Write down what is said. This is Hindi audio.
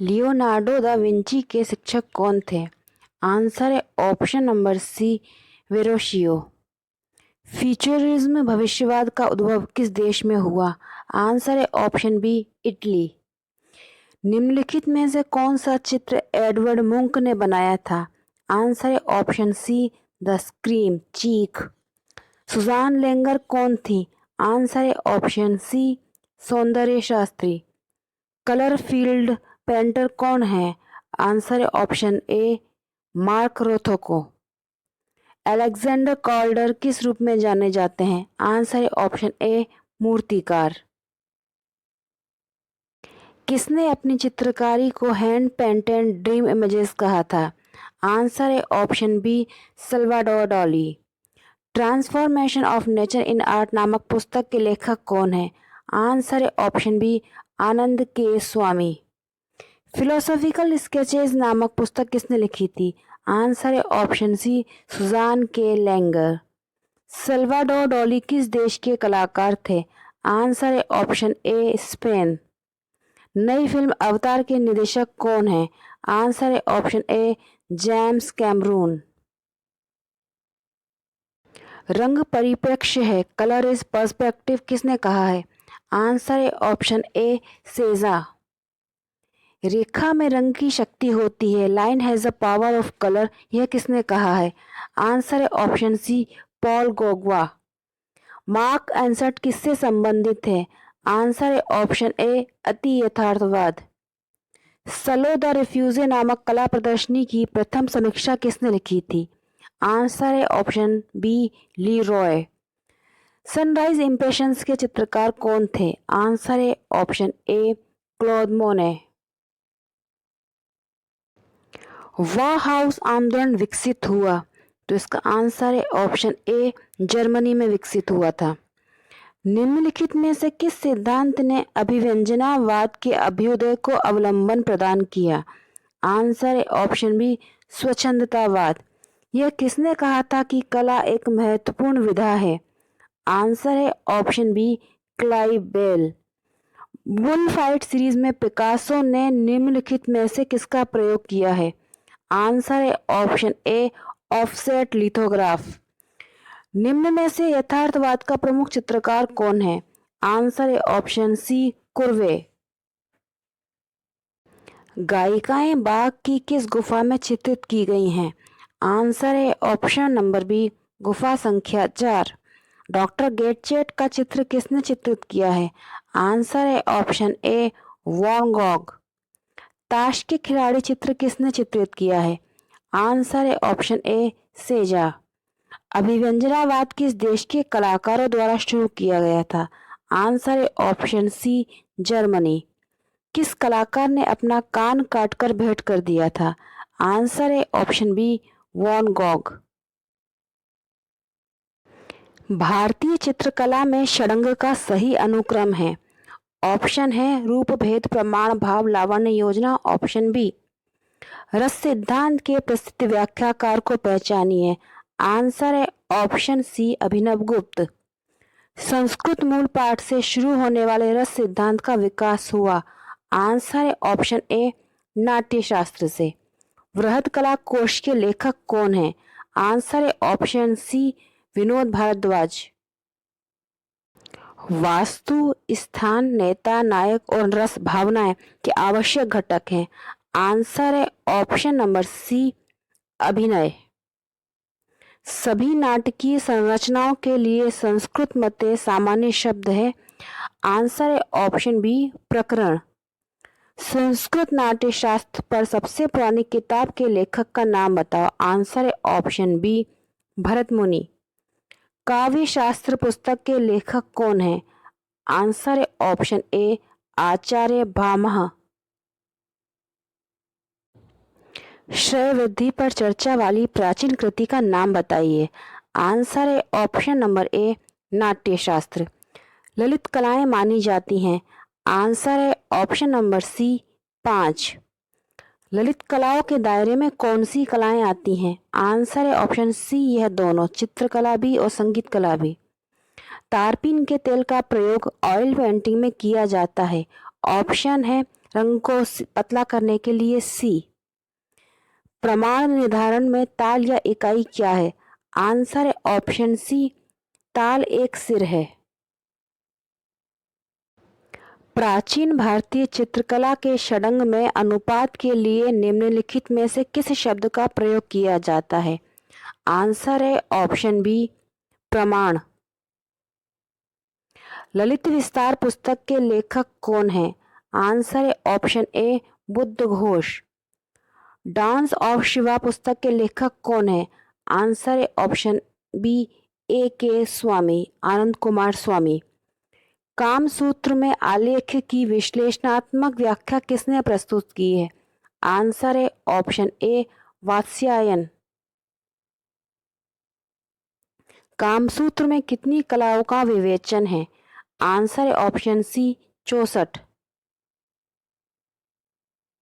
लियोनार्डो दा विंची के शिक्षक कौन थे? आंसर है ऑप्शन नंबर सी, वेरोशियो। फ्यूचरिज्म भविष्यवाद का उद्भव किस देश में हुआ? आंसर है ऑप्शन बी, इटली। निम्नलिखित में से कौन सा चित्र एडवर्ड मुंक ने बनाया था? आंसर है ऑप्शन सी, द स्क्रीम, चीख। सुजान लेंगर कौन थी? आंसर है ऑप्शन सी, सौंदर्य शास्त्री। कलर फील्ड पेंटर कौन है? आंसर है option A, Mark Rothko. Alexander Calder किस रूप में जाने जाते हैं? आंसर है ऑप्शन ए, मूर्तिकार। किसने अपनी चित्रकारी को हैंड पेंटेड ड्रीम इमेजेस कहा था? आंसर है ऑप्शन बी, सल्वाडोर डाली। Transformation of nature in art नामक पुस्तक के लेखक कौन है? आंसर है ऑप्शन बी, आनंद के स्वामी। फिलोसॉफिकल स्केचेस नामक पुस्तक किसने लिखी थी? आंसर है ऑप्शन सी, सुजान के लेंगर। सल्वाडोर डाली किस देश के कलाकार थे? आंसर है ऑप्शन ए, स्पेन। नई फिल्म अवतार के निर्देशक कौन है? आंसर है ऑप्शन ए, जेम्स कैमरून। रंग परिप्रेक्ष्य है, कलर इज पर्सपेक्टिव किसने कहा है? आंसर है ऑप्शन ए, सेजा। रेखा में रंग की शक्ति होती है, line has the power of colour, यह किसने कहा है? आंसर है ऑप्शन सी, पॉल गोगवा। मार्क एंसर्ट किससे संबंधित है? आंसर है ऑप्शन ए, अति यथार्थवाद। सलो द रिफ्यूजे नामक कला प्रदर्शनी की प्रथम समीक्षा किसने लिखी थी? आंसर है ऑप्शन बी, ली रॉय। सनराइज इंप्रेशंस के चित्रकार कौन थे? आंसर है ऑप्शन ए, क्लॉद मोने। वह हाउस आंदोलन विकसित हुआ? तो इसका आंसर है ऑप्शन ए, जर्मनी में विकसित हुआ था। निम्नलिखित में से किस सिद्धांत ने अभिव्यंजनावाद के अभ्युदय को अवलंबन प्रदान किया? आंसर है ऑप्शन बी, स्वच्छंदतावाद। यह किसने कहा था कि कला एक महत्वपूर्ण विधा है? आंसर है option B, Clive Bell. Bull fight series में पिकासो ने निम्नलिखित में से किसका प्रयोग किया है? आंसर है ऑप्शन ए, ऑफसेट लिथोग्राफ। निम्न में से यथार्थवाद का प्रमुख चित्रकार कौन है? आंसर है ऑप्शन सी, कुर्वे। गायिकाएं बाघ की किस गुफा में चित्रित की गई हैं? आंसर है ऑप्शन नंबर बी, गुफा संख्या 4। डॉक्टर गेटचेट का चित्र किसने चित्रित किया है? आंसर है ऑप्शन ए, वैन गॉग। ताश के खिलाड़ी चित्र किसने चित्रित किया है? आंसर है ऑप्शन ए, सेजा। अभिव्यंजनावाद किस देश के कलाकारों द्वारा शुरू किया गया था? आंसर है ऑप्शन सी, जर्मनी। किस कलाकार ने अपना कान काटकर भेंट कर दिया था? आंसर है ऑप्शन बी, वैन गॉग। भारतीय चित्रकला में षडंग का सही अनुक्रम है? ऑप्शन है रूप भेद प्रमाण भाव लावण्य योजना, ऑप्शन बी। रस सिद्धांत के प्रसिद्ध व्याख्याकार को पहचानिए? आंसर है ऑप्शन सी, अभिनव गुप्त। संस्कृत मूल पाठ से शुरू होने वाले रस सिद्धांत का विकास हुआ? आंसर है ऑप्शन ए, नाट्य शास्त्र से। वृहद कला कोश के लेखक कौन है? आंसर है ऑप्शन सी, विनोद भारद्वाज। वास्तु, स्थान, नेता, नायक और रस भावनाएं के आवश्यक घटक हैं? आंसर है ऑप्शन नंबर सी, अभिनय। सभी नाटकीय संरचनाओं के लिए संस्कृत मते सामान्य शब्द है? आंसर है ऑप्शन बी, प्रकरण। संस्कृत नाट्य शास्त्र पर सबसे पुरानी किताब के लेखक का नाम बताओ? आंसर है ऑप्शन बी, भरत मुनि। काव्य शास्त्र पुस्तक के लेखक कौन है? आंसर है ऑप्शन ए, आचार्य भामह। श्रेय वृद्धि पर चर्चा वाली प्राचीन कृति का नाम बताइए? आंसर है ऑप्शन नंबर ए, नाट्य शास्त्र। ललित कलाएं मानी जाती हैं? आंसर है ऑप्शन नंबर सी, 5। ललित कलाओं के दायरे में कौन सी कलाएं आती हैं? आंसर है ऑप्शन सी, यह दोनों, चित्रकला भी और संगीत कला भी। तारपीन के तेल का प्रयोग ऑयल पेंटिंग में किया जाता है? ऑप्शन है रंग को पतला करने के लिए सी। प्रमाण निर्धारण में ताल या इकाई क्या है? आंसर है ऑप्शन सी, ताल एक सिर है। प्राचीन भारतीय चित्रकला के षडंग में अनुपात के लिए निम्नलिखित में से किस शब्द का प्रयोग किया जाता है? आंसर है ऑप्शन बी, प्रमाण। ललित विस्तार पुस्तक के लेखक कौन हैं? आंसर है option A, Buddha Ghosh. Dance of Shiva पुस्तक के लेखक कौन है? आंसर है ऑप्शन बी, ए के स्वामी, आनंद कुमार स्वामी। कामसूत्र में आलेख की विश्लेषणात्मक व्याख्या किसने प्रस्तुत की है? आंसर है ऑप्शन ए, वात्स्यायन। कामसूत्र में कितनी कलाओं का विवेचन है? आंसर है ऑप्शन सी, 64।